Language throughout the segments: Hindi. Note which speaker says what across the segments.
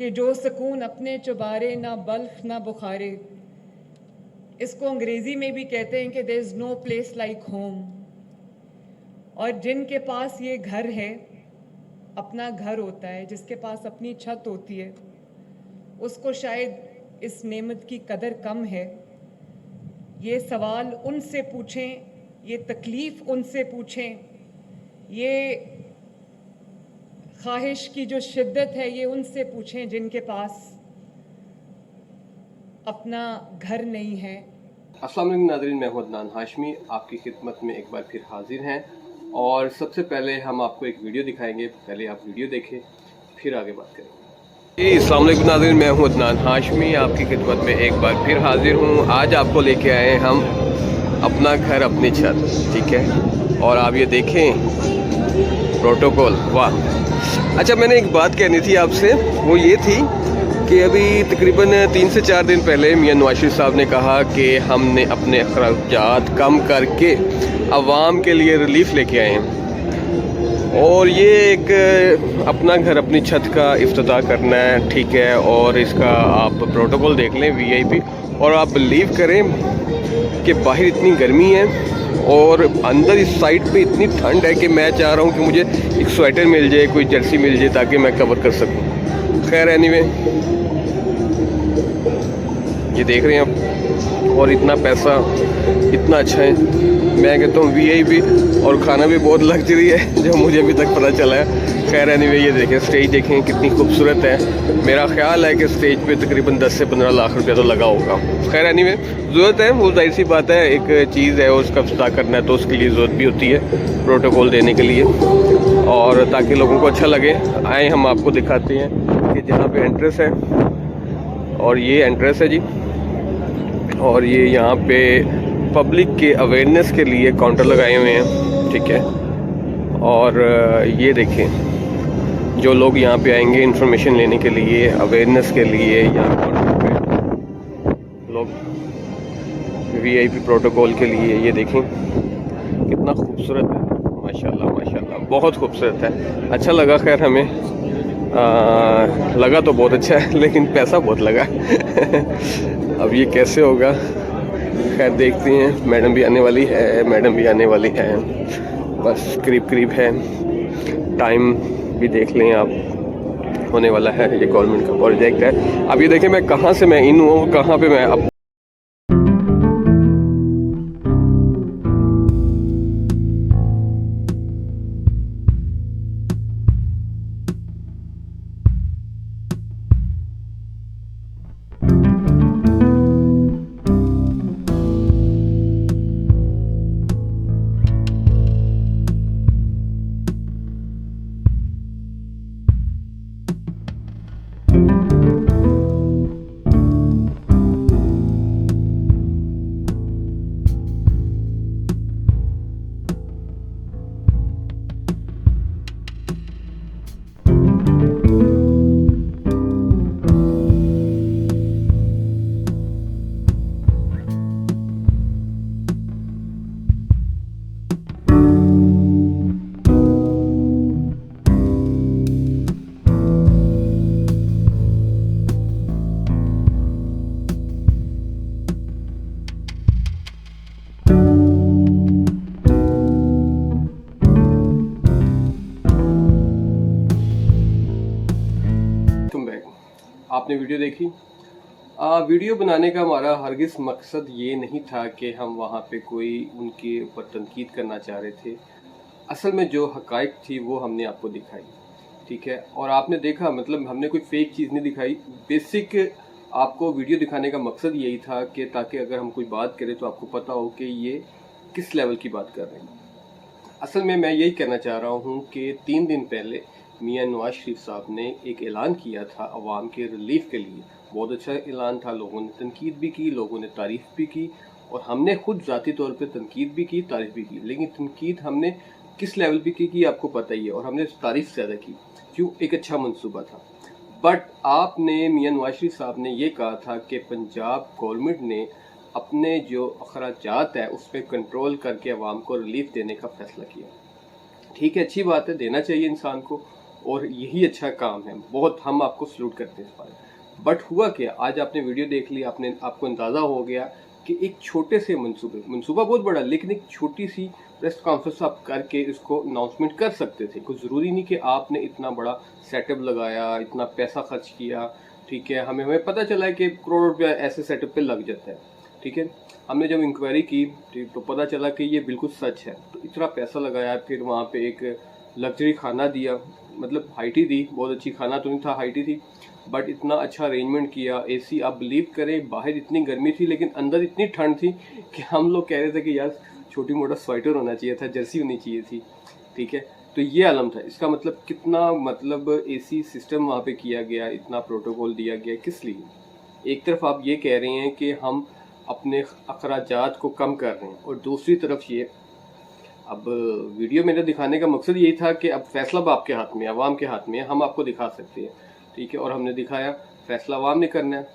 Speaker 1: कि जो सुकून अपने चुबारे ना बल्ख ना बुखारे, इसको अंग्रेज़ी में भी कहते हैं कि there is no place like home. और जिनके पास ये घर है, अपना घर होता है, जिसके पास अपनी छत होती है, उसको शायद इस नेमत की कदर कम है। ये सवाल उनसे पूछें, ये तकलीफ़ उनसे पूछें, ये ख्वाहिश की जो शिद्दत है ये उनसे पूछें जिनके पास अपना घर नहीं है।
Speaker 2: अस्सलाम वालेकुम नाज़रीन, मैं हूं अदनान हाशमी, आपकी खिदमत में एक बार फिर हाजिर हैं। और सबसे पहले हम आपको एक वीडियो दिखाएंगे, पहले आप वीडियो देखें फिर आगे बात करेंगे। अस्सलाम वालेकुम नाज़रीन, मैं हूं अदनान हाशमी, आपकी खिदमत में एक बार फिर हाजिर हूं। आज आपको लेके आए हैं हम अपना घर अपनी छत, ठीक है। और आप ये देखें प्रोटोकॉल, वाह। अच्छा, मैंने एक बात कहनी थी आपसे, वो ये थी कि अभी तकरीबन 3 से 4 दिन पहले मियां नवाज शरीफ साहब ने कहा कि हमने अपने अखराजात कम करके आवाम के लिए रिलीफ लेके आए हैं। और ये एक अपना घर अपनी छत का इफ्तिताह करना है, ठीक है। और इसका आप प्रोटोकॉल देख लें VIP, और आप बिलीव करें कि बाहर इतनी गर्मी है और अंदर इस साइड पे इतनी ठंड है कि मैं चाह रहा हूँ कि मुझे एक स्वेटर मिल जाए, कोई जर्सी मिल जाए ताकि मैं कवर कर सकूँ। खैर एनीवे, ये देख रहे हैं आप, और इतना पैसा इतना अच्छा है। मैं कहता हूँ VIP, और खाना भी बहुत लग्जरी है जो मुझे अभी तक पता चला है। खैर एनीवे, ये देखें स्टेज, देखें कितनी खूबसूरत है। मेरा ख्याल है कि स्टेज पे तकरीबन 10 से 15 लाख रुपया तो लगा होगा। खैर एनीवे, ज़रूरत है, वो जाहिर सी बात है, एक चीज़ है उसका इफ्तिताह करना है तो उसके लिए ज़रूरत भी होती है प्रोटोकॉल देने के लिए, और ताकि लोगों को अच्छा लगे। आए हम आपको दिखाते हैं कि जहाँ पे एंट्रेंस है, और ये एंट्रेंस है जी। और ये यहाँ पे पब्लिक के अवेयरनेस के लिए काउंटर लगाए हुए हैं, ठीक है। और ये देखें, जो लोग यहाँ पे आएंगे इंफॉर्मेशन लेने के लिए, अवेयरनेस के लिए, यहाँ काउंटर पे लोग VIP प्रोटोकॉल के लिए, ये देखें कितना खूबसूरत है। माशाल्लाह माशाल्लाह, बहुत खूबसूरत है। अच्छा लगा। खैर हमें लगा तो बहुत अच्छा है, लेकिन पैसा बहुत लगा अब ये कैसे होगा, खैर देखते हैं। मैडम भी आने वाली है, बस करीब है। टाइम भी देख लें आप, होने वाला है। ये गवर्नमेंट का प्रोजेक्ट है। अब ये देखें मैं कहाँ से मैं इन हूँ, कहाँ पे मैं अब आपने वीडियो देखी। वीडियो बनाने का हमारा हरगिज़ मकसद ये नहीं था कि हम वहाँ पे कोई उनके ऊपर तनकीद करना चाह रहे थे। असल में जो हक़ाइक़ थी वो हमने आपको दिखाई, ठीक है। और आपने देखा, मतलब हमने कोई फेक चीज़ नहीं दिखाई। बेसिक आपको वीडियो दिखाने का मकसद यही था कि ताकि अगर हम कोई बात करें तो आपको पता हो कि ये किस लेवल की बात कर रहे हैं। असल में मैं यही कहना चाह रहा हूँ कि 3 दिन पहले मियां नवाज शरीफ साहब ने एक ऐलान किया था अवाम के रिलीफ के लिए। बहुत अच्छा ऐलान था, लोगों ने तनकीद भी की, लोगों ने तारीफ़ भी की, और हमने खुद ज़ाती तौर पे तनकीद भी की, तारीफ़ भी की। लेकिन तनकीद हमने किस लेवल पे की आपको पता ही है, और हमने तारीफ़ ज़्यादा की, क्यों? एक अच्छा मंसूबा था। बट आपने मियां नवाज शरीफ साहब ने ये कहा था कि पंजाब गवर्नमेंट ने अपने जो अखराजात है उस पर कंट्रोल करके अवाम को रिलीफ देने का फ़ैसला किया। ठीक है, अच्छी बात है, देना चाहिए इंसान को। और यही अच्छा काम है, बहुत हम आपको सल्यूट करते हैं इस बार। बट हुआ क्या, आज आपने वीडियो देख ली, आपको अंदाज़ा हो गया कि एक छोटे से मंसूबा बहुत बड़ा, लेकिन एक छोटी सी प्रेस कॉन्फ्रेंस आप करके इसको अनाउंसमेंट कर सकते थे। कोई ज़रूरी नहीं कि आपने इतना बड़ा सेटअप लगाया, इतना पैसा खर्च किया। ठीक है, हमें पता चला है कि करोड़ रुपया ऐसे सेटअप पे लग जाता है। ठीक है, हमने जब इंक्वायरी की तो पता चला कि ये बिल्कुल सच है। तो इतना पैसा लगाया, फिर वहाँ पे एक लग्जरी खाना दिया, मतलब हाइटी दी, बहुत अच्छी खाना तो नहीं था, हाइटी थी, बट इतना अच्छा अरेंजमेंट किया। एसी, आप बिलीव करें, बाहर इतनी गर्मी थी लेकिन अंदर इतनी ठंड थी कि हम लोग कह रहे थे कि यार छोटी मोटा स्वेटर होना चाहिए था, जर्सी होनी चाहिए थी। ठीक है, तो ये आलम था। इसका मतलब कितना, मतलब एसी सिस्टम वहाँ पे किया गया, इतना प्रोटोकॉल दिया गया, किस लिए? एक तरफ आप ये कह रहे हैं कि हम अपने अखराजात को कम कर रहे हैं, और दूसरी तरफ ये, अब वीडियो मेरा दिखाने का मकसद यही था कि अब फैसला आपके हाथ में, अवाम के हाथ में है, हम आपको दिखा सकते हैं। ठीक है, और हमने दिखाया, फैसला अवाम ने करना है।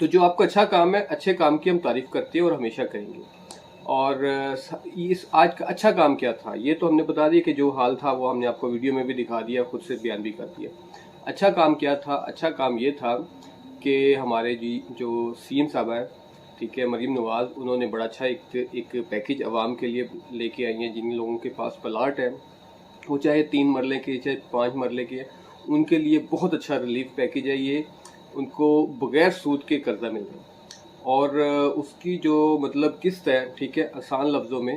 Speaker 2: तो जो आपका अच्छा काम है, अच्छे काम की हम तारीफ करते हैं और हमेशा करेंगे। और इस आज का अच्छा काम क्या था, ये तो हमने बता दिया कि जो हाल था वो हमने आपको वीडियो में भी दिखा दिया, खुद से बयान भी कर दिया। अच्छा काम क्या था? अच्छा काम ये था कि हमारे जी जो सीएम साहब हैं, ठीक है, मरीम नवाज़, उन्होंने बड़ा अच्छा एक पैकेज अवाम के लिए लेके आई हैं। जिन लोगों के पास प्लाट है, वो चाहे 3 मरले के चाहे 5 मरले के, उनके लिए बहुत अच्छा रिलीफ पैकेज है ये। उनको बगैर सूद के कर्जा मिल रहा है, और उसकी जो मतलब किस्त है, ठीक है, आसान लफ्ज़ों में,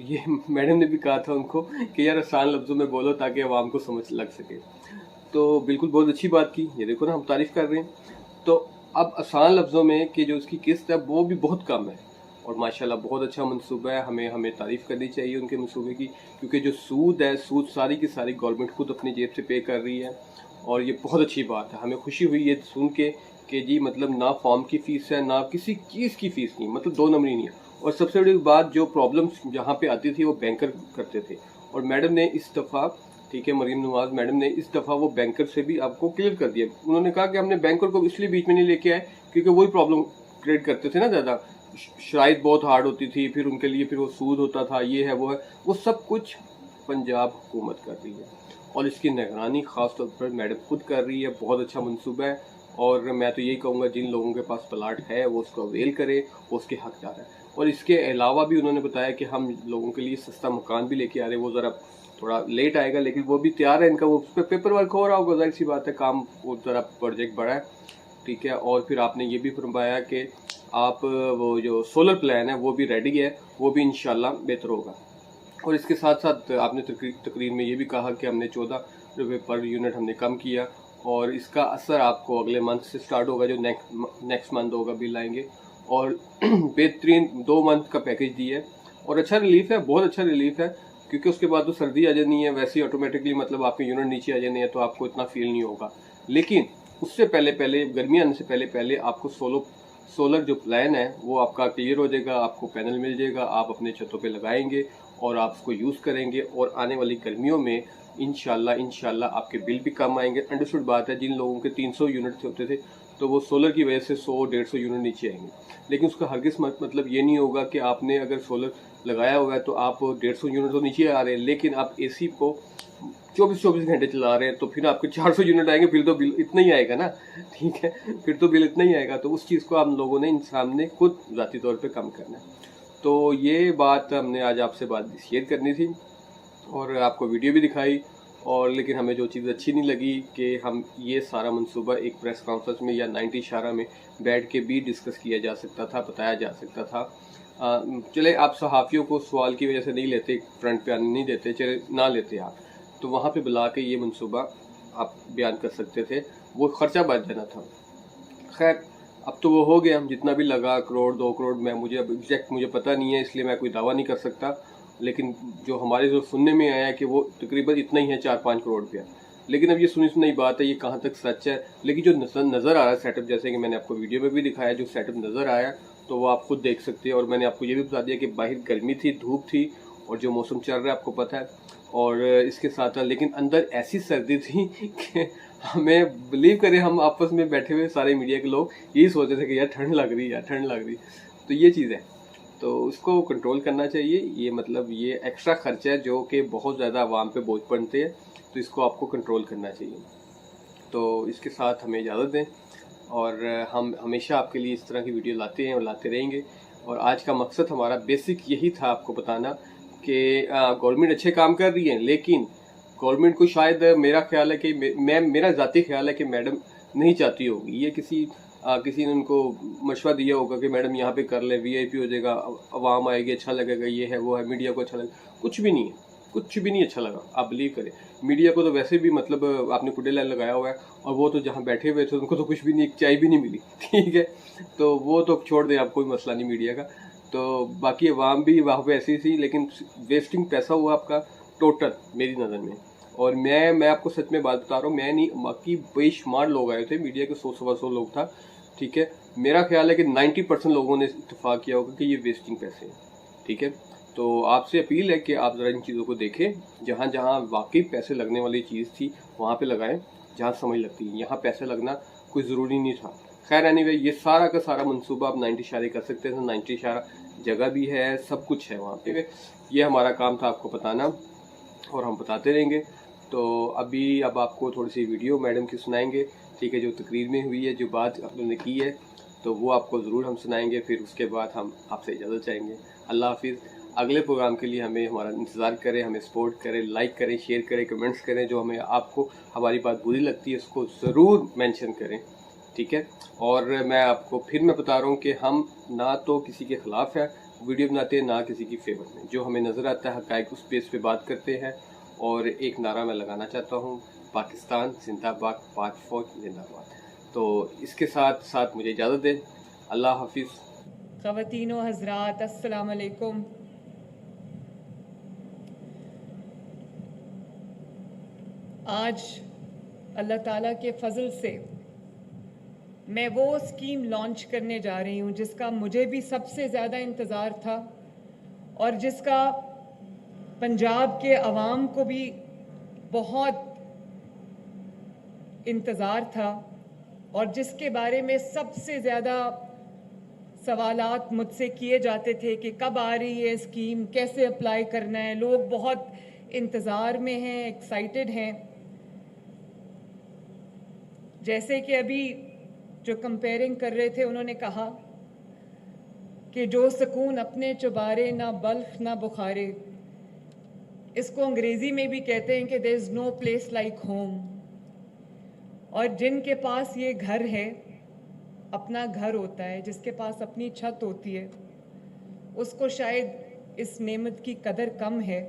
Speaker 2: ये मैडम ने भी कहा था उनको कि यार आसान लफ्ज़ों में बोलो ताकि अवाम को समझ लग सके। तो बिल्कुल बहुत अच्छी बात की, ये देखो ना, हम तारीफ़ कर रहे हैं। तो अब आसान लफ्ज़ों में कि जो उसकी किस्त है वो भी बहुत कम है, और माशाल्लाह बहुत अच्छा मंसूबा है। हमें तारीफ़ करनी चाहिए उनके मंसूबे की, क्योंकि जो सूद है, सूद सारी की सारी गवर्नमेंट खुद अपनी जेब से पे कर रही है, और ये बहुत अच्छी बात है। हमें खुशी हुई ये सुन के कि जी मतलब ना फॉर्म की फ़ीस है, ना किसी चीज़ की फ़ीस नहीं, मतलब 2 नंबरी नहीं है। और सबसे बड़ी बात, जो प्रॉब्लम्स जहाँ पे आती थी वो बैंकर करते थे, और मैडम ने इस दफ़ा, ठीक है, मरीम नवाज़ मैडम ने इस दफ़ा वो बैंकर से भी आपको क्लियर कर दिया। उन्होंने कहा कि हमने बैंकर को इसलिए बीच में नहीं लेके आए क्योंकि वही प्रॉब्लम क्रिएट करते थे ना ज़्यादा, शराइत बहुत हार्ड होती थी, फिर उनके लिए फिर वो सूद होता था, ये है वो है, वो सब कुछ पंजाब हुकूमत कर रही है, और इसकी निगरानी ख़ास तौर पर मैडम खुद कर रही है। बहुत अच्छा मंसूबा है, और मैं तो यही कहूँगा जिन लोगों के पास प्लाट है वो उसको अवेल करे, वो उसके हकदार है। और इसके अलावा भी उन्होंने बताया कि हम लोगों के लिए सस्ता मकान भी लेके आ रहे हैं। वो ज़रा थोड़ा लेट आएगा, लेकिन वो भी तैयार है, इनका वो उस पर पेपर वर्क हो रहा होगा, जाहिर सी बात है, काम वो ज़रा प्रोजेक्ट बड़ा है। ठीक है, और फिर आपने ये भी फरमाया कि आप वो जो सोलर प्लान है वो भी रेडी है, वो भी इंशाल्लाह बेहतर होगा। और इसके साथ साथ आपने तकरीर में ये भी कहा कि हमने 14 रुपये पर यूनिट हमने कम किया, और इसका असर आपको अगले मंथ से स्टार्ट होगा, जो नेक्स्ट मंथ होगा, बिल आएंगे। और बेहतरीन 2 मंथ का पैकेज दिया है, और अच्छा रिलीफ है, बहुत अच्छा रिलीफ है, क्योंकि उसके बाद तो सर्दी आ जानी है, वैसे ही ऑटोमेटिकली मतलब आपके यूनिट नीचे आ जाने हैं, तो आपको इतना फील नहीं होगा। लेकिन उससे पहले गर्मी आने से पहले आपको सोलर जो प्लान है वो आपका क्लियर हो जाएगा, आपको पैनल मिल जाएगा, आप अपने छतों पे लगाएंगे और आप उसको यूज़ करेंगे, और आने वाली गर्मियों में इंशाल्लाह आपके बिल भी कम आएंगे। अंडरस्टूड बात है, जिन लोगों के 300 यूनिट होते थे तो वो सोलर की वजह से 100-150 यूनिट नीचे आएंगे, लेकिन उसका हरगिज़ मतलब ये नहीं होगा कि आपने अगर सोलर लगाया हुआ है तो आप 150 यूनिट तो नीचे आ रहे हैं, लेकिन आप एसी को 24 घंटे चला रहे हैं, तो फिर आपके 400 यूनिट आएंगे, फिर तो बिल इतना ही आएगा ना। ठीक है, फिर तो बिल इतना ही आएगा। तो उस चीज़ को हम लोगों ने सामने खुद ज़ाती तौर पे कम करना है। तो ये बात हमने आज आपसे बात शेयर करनी थी, और आपको वीडियो भी दिखाई। और लेकिन हमें जो चीज़ अच्छी नहीं लगी कि हम ये सारा मंसूबा एक प्रेस कॉन्फ्रेंस में या 90 इशारा में बैठ के भी डिस्कस किया जा सकता था, बताया जा सकता था। चले आप सहाफ़ियों को सवाल की वजह से नहीं लेते, फ्रंट पे आने नहीं देते, चले ना लेते आप, तो वहाँ पे बुला के ये मंसूबा आप बयान कर सकते थे, वो ख़र्चा बच जाना था। खैर, अब तो वो हो गया, जितना भी लगा, करोड़ 2 करोड़, मुझे अब एग्जैक्ट मुझे पता नहीं है, इसलिए मैं कोई दावा नहीं कर सकता, लेकिन जो हमारे जो सुनने में आया है कि वो तकरीबन इतना ही है, 4-5 करोड़ रुपया। लेकिन अब ये सुनी बात है, ये कहाँ तक सच है, लेकिन जो नज़र आ रहा है सेटअप, जैसे कि मैंने आपको वीडियो में भी दिखाया, जो सेटअप नज़र आया तो वो आप खुद देख सकते हैं। और मैंने आपको ये भी बता दिया कि बाहर गर्मी थी, धूप थी, और जो मौसम चल रहा है आपको पता है, और इसके साथ लेकिन अंदर ऐसी सर्दी थी कि हमें बिलीव करें, हम आपस में बैठे हुए सारे मीडिया के लोग यही सोचते थे कि यार ठंड लग रही है, यार ठंड लग रही। तो ये चीज़ है। तो उसको कंट्रोल करना चाहिए। ये मतलब ये एक्स्ट्रा खर्चा है जो कि बहुत ज़्यादा आवाम पे बोझ पड़ते हैं, तो इसको आपको कंट्रोल करना चाहिए। तो इसके साथ हमें इजाज़त दें, और हम हमेशा आपके लिए इस तरह की वीडियो लाते हैं और लाते रहेंगे। और आज का मकसद हमारा बेसिक यही था, आपको बताना कि गवर्नमेंट अच्छे काम कर रही है, लेकिन गवर्नमेंट को शायद मेरा ख्याल है कि मेरा ज़ाती ख्याल है कि मैडम नहीं चाहती होगी, ये किसी ने उनको मशवरा दिया होगा कि मैडम यहाँ पे कर ले, वीआईपी हो जाएगा, आवाम आएगी, अच्छा लगेगा, ये है वो है, मीडिया को अच्छा लगेगा। कुछ भी नहीं है, कुछ भी नहीं अच्छा लगा, आप बिलीव करें। मीडिया को तो वैसे भी मतलब आपने कुडे लाइन लगाया हुआ है, और वो तो जहाँ बैठे हुए थे उनको तो कुछ भी नहीं, चाय भी नहीं मिली, ठीक है। तो वो तो छोड़ दें, आप कोई मसला नहीं मीडिया का। तो बाकी अवाम भी वहाँ पे ऐसी थी, लेकिन वेस्टिंग पैसा हुआ आपका टोटल मेरी नज़र में। और मैं आपको सच में बात बता रहा हूँ, मैं नहीं, बाकी बेशुमार लोग आए थे, मीडिया के 100-125 लोग था, ठीक है। मेरा ख्याल है कि 90% लोगों ने इत्तेफाक किया होगा कि ये वेस्टिंग पैसे हैं, ठीक है। तो आपसे अपील है कि आप ज़रा इन चीज़ों को देखें, जहाँ जहाँ वाकई पैसे लगने वाली चीज़ थी वहाँ पे लगाएं, जहाँ समझ लगती है। यहाँ पैसे लगना कोई ज़रूरी नहीं था। खैर एनीवे, ये सारा का सारा मंसूबा आप 90 इशारे कर सकते थे, 90 इशारा जगह भी है, सब कुछ है वहाँ पे। ये हमारा काम था आपको बताना, और हम बताते रहेंगे। तो अब आपको थोड़ी सी वीडियो मैडम की सुनाएंगे, ठीक है, जो तकरीर में हुई है, जो बात आप लोगों ने की है, तो वो आपको ज़रूर हम सुनाएंगे। फिर उसके बाद हम आपसे इजाज़त चाहेंगे। अल्लाह हाफिज़। अगले प्रोग्राम के लिए हमें हमारा इंतज़ार करें, हमें सपोर्ट करें, लाइक करें, शेयर करें, कमेंट्स करें। जो हमें आपको हमारी बात बुरी लगती है उसको ज़रूर मेंशन करें, ठीक है। और मैं बता रहा हूँ कि हम ना तो किसी के ख़िलाफ़ है वीडियो बनाते हैं, ना किसी की फेवर में। जो हमें नज़र आता है हक़ाइक़ उस बेस पे बात करते हैं। और एक नारा मैं लगाना चाहता हूँ, पाकिस्तान जिंदाबाद, पाक फौज जिंदाबाद। तो इसके साथ साथ मुझे इजाज़त दें। अल्लाह हाफिज़।
Speaker 1: ख़वातीन व हज़रात, अस्सलाम वालेकुम। आज अल्लाह ताला के फ़ज़ल से मैं वो स्कीम लॉन्च करने जा रही हूँ जिसका मुझे भी सबसे ज़्यादा इंतज़ार था, और जिसका पंजाब के अवाम को भी बहुत इंतज़ार था, और जिसके बारे में सबसे ज़्यादा सवालात मुझसे किए जाते थे कि कब आ रही है स्कीम, कैसे अप्लाई करना है। लोग बहुत इंतज़ार में हैं, एक्साइटेड हैं। जैसे कि अभी जो कंपेयरिंग कर रहे थे उन्होंने कहा कि जो सुकून अपने चुबारे ना बल्ख ना बुखारे, इसको अंग्रेज़ी में भी कहते हैं कि there is no place like home. और जिनके पास ये घर है, अपना घर होता है, जिसके पास अपनी छत होती है, उसको शायद इस नेमत की कदर कम है।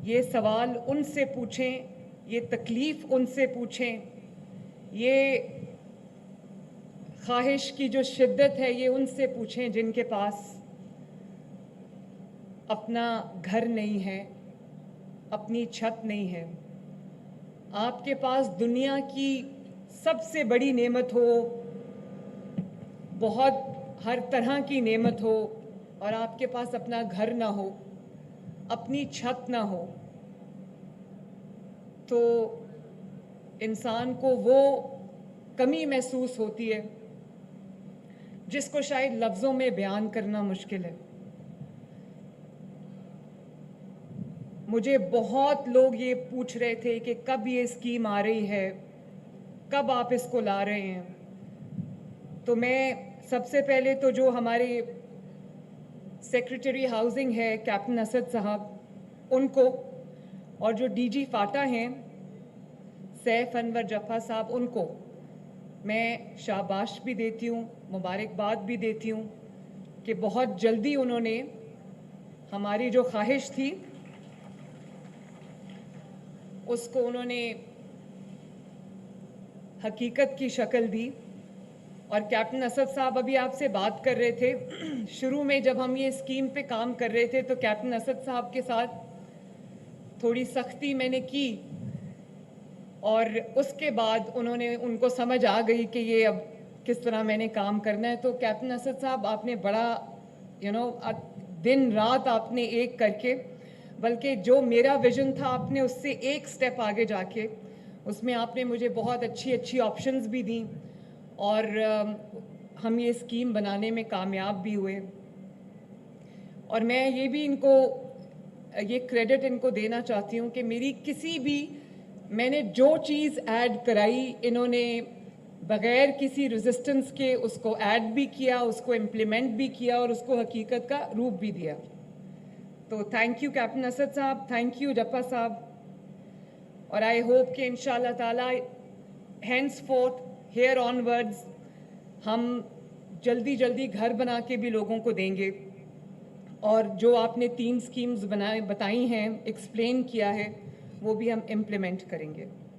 Speaker 1: ये सवाल उनसे पूछें, ये तकलीफ़ उनसे पूछें, ये ख्वाहिश की जो शिद्दत है ये उनसे पूछें जिनके पास अपना घर नहीं है, अपनी छत नहीं है। आपके पास दुनिया की सबसे बड़ी नेमत हो, बहुत हर तरह की नेमत हो, और आपके पास अपना घर ना हो, अपनी छत ना हो, तो इंसान को वो कमी महसूस होती है जिसको शायद लफ्ज़ों में बयान करना मुश्किल है। मुझे बहुत लोग ये पूछ रहे थे कि कब ये स्कीम आ रही है, कब आप इसको ला रहे हैं। तो मैं सबसे पहले तो जो हमारे सेक्रेटरी हाउसिंग है कैप्टन असद साहब, उनको, और जो डीजी फाटा हैं सैफ अनवर जफ़ा साहब, उनको मैं शाबाश भी देती हूँ, मुबारकबाद भी देती हूँ कि बहुत जल्दी उन्होंने हमारी जो ख्वाहिश थी उसको उन्होंने हकीकत की शक्ल दी। और कैप्टन असद साहब अभी आपसे बात कर रहे थे, शुरू में जब हम ये स्कीम पे काम कर रहे थे तो कैप्टन असद साहब के साथ थोड़ी सख्ती मैंने की, और उसके बाद उनको समझ आ गई कि ये अब किस तरह मैंने काम करना है। तो कैप्टन असद साहब, आपने बड़ा दिन रात आपने एक करके, बल्कि जो मेरा विज़न था आपने उससे एक स्टेप आगे जाके उसमें आपने मुझे बहुत अच्छी अच्छी ऑप्शंस भी दी, और हम ये स्कीम बनाने में कामयाब भी हुए। और मैं ये भी इनको ये क्रेडिट इनको देना चाहती हूँ कि मेरी किसी भी मैंने जो चीज़ ऐड कराई इन्होंने बग़ैर किसी रेजिस्टेंस के उसको ऐड भी किया, उसको इम्प्लीमेंट भी किया और उसको हकीकत का रूप भी दिया। तो थैंक यू कैप्टन असद साहब, थैंक यू जप्पा साहब, और आई होप कि इंशाल्लाह ताला हैंड्स फोर्थ हेयर ऑनवर्ड्स हम जल्दी जल्दी घर बना के भी लोगों को देंगे, और जो आपने 3 स्कीम्स बताई हैं, एक्सप्लेन किया है, वो भी हम इम्प्लीमेंट करेंगे।